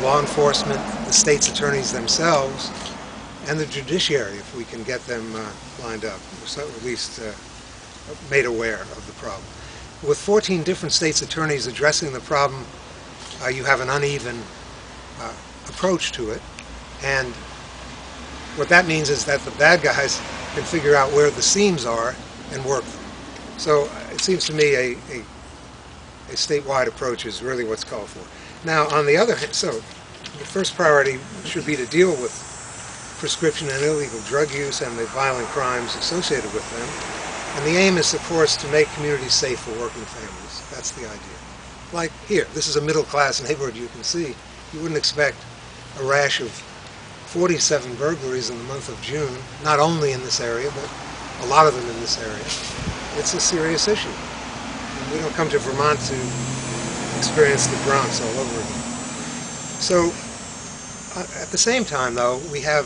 law enforcement, the state's attorneys themselves, and the judiciary, if we can get them lined up, or so at least made aware of the problem. With 14 different states' attorneys addressing the problem, you have an uneven approach to it, and what that means is that the bad guys can figure out where the seams are and work them. So it seems to me a statewide approach is really what's called for. Now, on the other hand, so the first priority should be to deal with prescription and illegal drug use and the violent crimes associated with them. And the aim is, of course, to make communities safe for working families. That's the idea. Like here, this is a middle-class neighborhood, you can see. You wouldn't expect a rash of 47 burglaries in the month of June, not only in this area, but a lot of them in this area. It's a serious issue. And we don't come to Vermont to experience the Bronx all over again. So, at the same time, though, we have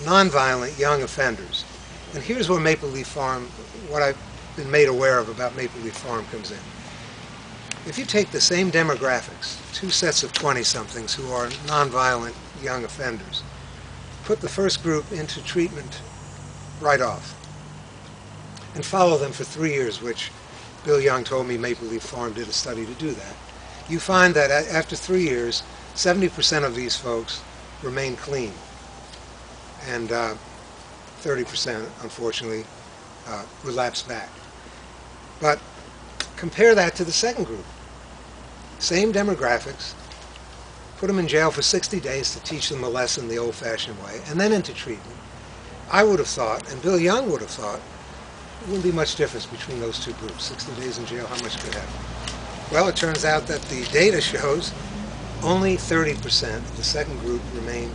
nonviolent young offenders. And here's where Maple Leaf Farm, what I've been made aware of about Maple Leaf Farm comes in. If you take the same demographics, two sets of 20-somethings who are nonviolent young offenders, put the first group into treatment right off, and follow them for 3 years, which Bill Young told me Maple Leaf Farm did a study to do that, you find that after 3 years, 70% of these folks remain clean, and 30%, unfortunately, relapse back. But compare that to the second group. Same demographics, put them in jail for 60 days to teach them a lesson the old-fashioned way, and then into treatment. I would have thought, and Bill Young would have thought, there wouldn't be much difference between those two groups. 60 days in jail, how much could happen? Well, it turns out that the data shows only 30% of the second group remain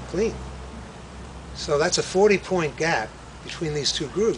clean. So that's a 40-point gap between these two groups.